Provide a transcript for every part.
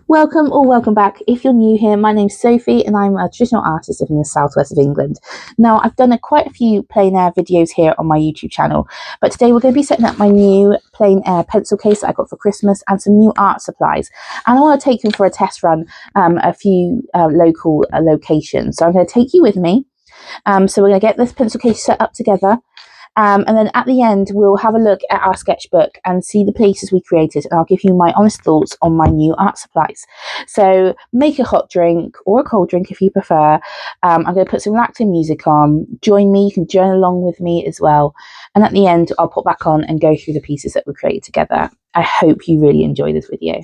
Welcome or welcome back. If you're new here, my name's Sophie and I'm a traditional artist living in the southwest of England. Now, I've done quite a few plein air videos here on my YouTube channel, but today we're going to be setting up my new plein air pencil case that I got for Christmas and some new art supplies. And I want to take them for a test run a few local locations. So I'm going to take you with me. So we're going to get this pencil case set up together. And then at the end, we'll have a look at our sketchbook and see the places we created. And I'll give you my honest thoughts on my new art supplies. So make a hot drink or a cold drink if you prefer. I'm going to put some relaxing music on. Join me. You can join along with me as well. And at the end, I'll put back on and go through the pieces that we created together. I hope you really enjoy this video.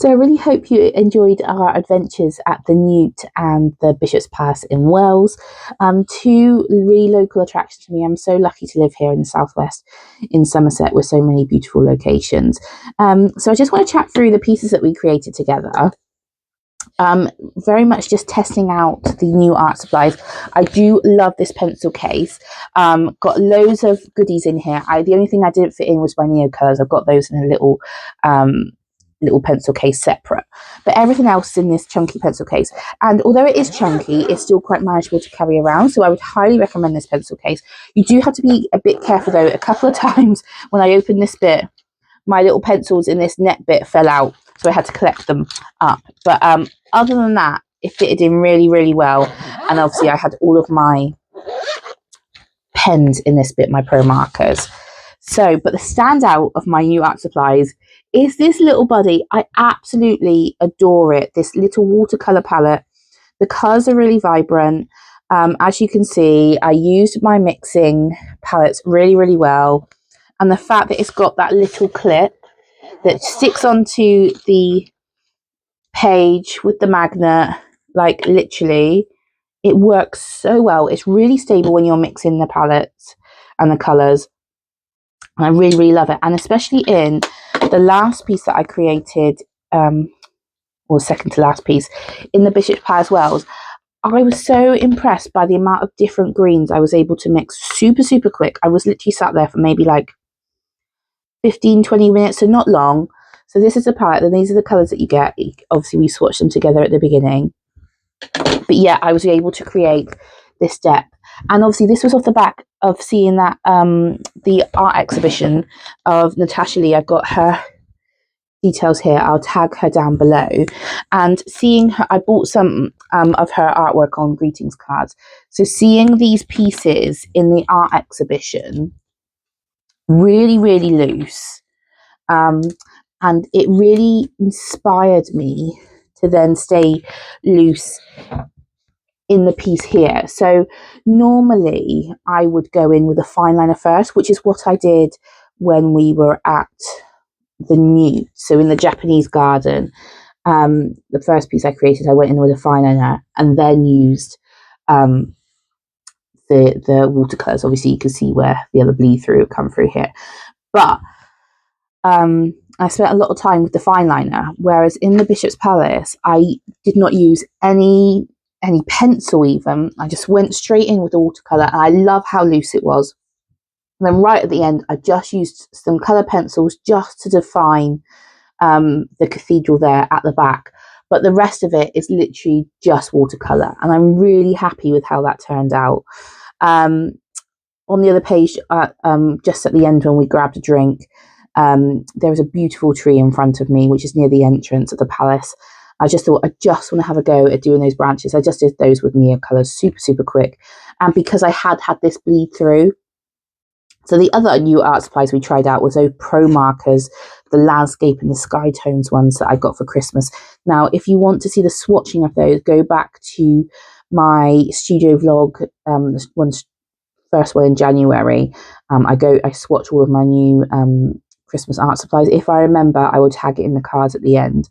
So I really hope you enjoyed our adventures at the Newt and the Bishop's Palace in Wales. Two really local attractions to me. I'm so lucky to live here in the southwest in Somerset with so many beautiful locations. So I just want to chat through the pieces that we created together. Very much just testing out the new art supplies. I do love this pencil case. Got loads of goodies in here. The only thing I didn't fit in was my Neo colours. I've got those in a little pencil case separate, but everything else is in this chunky pencil case. And although it is chunky, it's still quite manageable to carry around, so I would highly recommend this pencil case. You do have to be a bit careful though. A couple of times when I opened this bit, my little pencils in this net bit fell out, so I had to collect them up. But other than that, it fitted in really, really well. And obviously I had all of my pens in this bit, my pro markers. So, but the standout of my new art supplies is this little buddy. I absolutely adore it. This little watercolour palette. The colours are really vibrant. As you can see, I used my mixing palettes really, really well. And the fact that it's got that little clip that sticks onto the page with the magnet, like literally, it works so well. It's really stable when you're mixing the palettes and the colours. And I really, really love it. And especially in the last piece that I created, or second to last piece, in the Bishop's Palace Wales, I was so impressed by the amount of different greens I was able to mix super, super quick. I was literally sat there for maybe like 15-20 minutes, so not long. So this is the palette, and these are the colours that you get. Obviously we swatched them together at the beginning, but yeah, I was able to create this depth. And obviously this was off the back of seeing that the art exhibition of Natasha Lee. I've got her details here, I'll tag her down below. And seeing her, I bought some of her artwork on greetings cards, so seeing these pieces in the art exhibition, really, really loose, and it really inspired me to then stay loose in the piece here. So normally I would go in with a fine liner first, which is what I did when we were at the Newt. So in the Japanese garden, the first piece I created, I went in with a fine liner and then used the watercolours. Obviously you can see where the other bleed through come through here, but I spent a lot of time with the fine liner, whereas in the Bishop's Palace I did not use any pencil even. I just went straight in with the watercolour, and I love how loose it was. And then right at the end I just used some colour pencils just to define the cathedral there at the back, but the rest of it is literally just watercolour, and I'm really happy with how that turned out. On the other page, just at the end when we grabbed a drink, there was a beautiful tree in front of me, which is near the entrance of the palace. I just thought I just want to have a go at doing those branches. I just did those with Neo colours super, super quick. And because I had this bleed through. So the other new art supplies we tried out was those pro markers, the landscape and the sky tones ones that I got for Christmas. Now, if you want to see the swatching of those, go back to my studio vlog, first one in January. I swatch all of my new Christmas art supplies. If I remember, I will tag it in the cards at the end.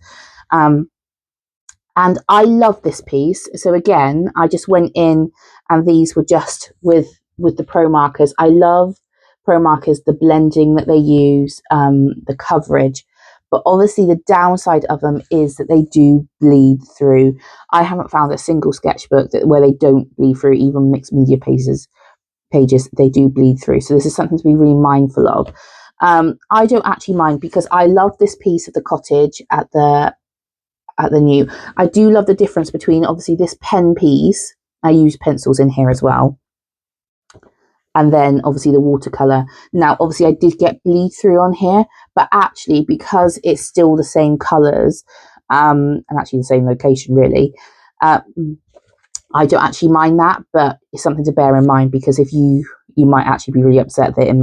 And I love this piece. So again, I just went in, and these were just with the pro markers. I love pro markers, the blending that they use, the coverage. But obviously the downside of them is that they do bleed through. I haven't found a single sketchbook where they don't bleed through, even mixed media pages, they do bleed through. So this is something to be really mindful of. I don't actually mind, because I love this piece of the cottage at the New. I do love the difference between obviously this pen piece. I use pencils in here as well. And then obviously the watercolour. Now, obviously I did get bleed through on here, but actually because it's still the same colours, and actually the same location really, I don't actually mind that, but it's something to bear in mind, because if you might actually be really upset that it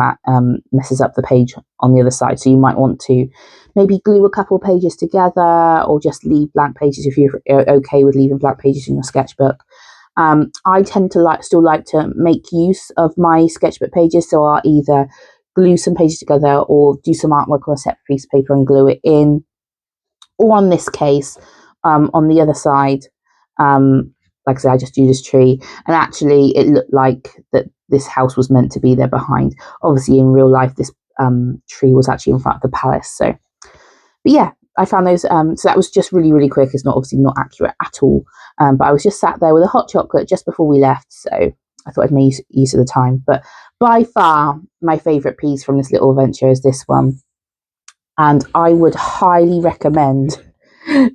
messes up the page on the other side. So you might want to maybe glue a couple of pages together, or just leave blank pages if you're okay with leaving blank pages in your sketchbook. I tend to still like to make use of my sketchbook pages, so I'll either glue some pages together or do some artwork on a separate piece of paper and glue it in, or on this case, on the other side, like I said, I just drew this tree, and actually it looked like that this house was meant to be there behind. Obviously, in real life, this tree was actually in front of the palace. So, but yeah, I found those. So that was just really, really quick. It's not obviously not accurate at all. But I was just sat there with a hot chocolate just before we left, so I thought I'd make use of the time. But by far, my favourite piece from this little adventure is this one, and I would highly recommend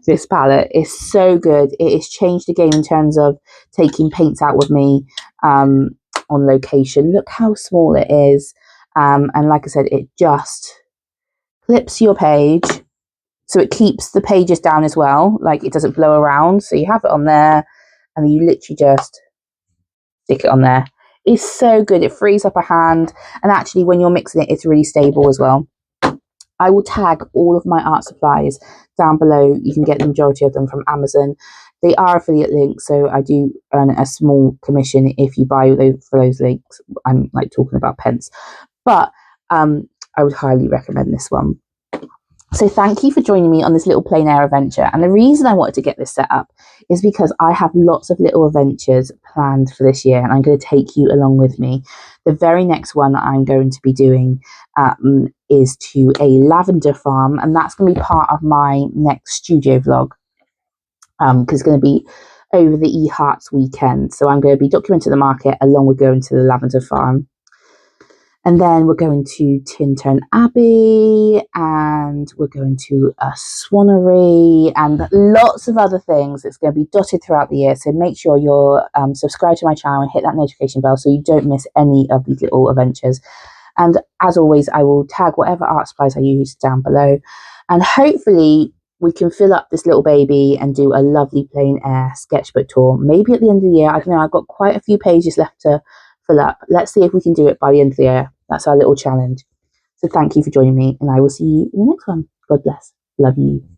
this palette. It's so good. It has changed the game in terms of taking paints out with me on location. Look how small it is, and like I said, it just clips your page, so it keeps the pages down as well, like it doesn't blow around. So you have it on there, and you literally just stick it on there. It's so good. It frees up a hand, and actually when you're mixing it, it's really stable as well. I will tag all of my art supplies down below. You can get the majority of them from Amazon. They are affiliate links, so I do earn a small commission if you buy those links. I'm like talking about pence, but I would highly recommend this one. So thank you for joining me on this little plein air adventure. And the reason I wanted to get this set up is because I have lots of little adventures planned for this year, and I'm going to take you along with me. The very next one I'm going to be doing is to a lavender farm, and that's going to be part of my next studio vlog, because it's going to be over the eHearts weekend. So I'm going to be documenting the market along with going to the lavender farm. And then we're going to Tintern Abbey, and we're going to a swannery, and lots of other things. It's going to be dotted throughout the year. So make sure you're subscribed to my channel and hit that notification bell so you don't miss any of these little adventures. And as always, I will tag whatever art supplies I use down below. And hopefully we can fill up this little baby and do a lovely plein air sketchbook tour. Maybe at the end of the year. I don't know. I've got quite a few pages left to fill up. Let's see if we can do it by the end of the year. That's our little challenge. So thank you for joining me, and I will see you in the next one. God bless. Love you.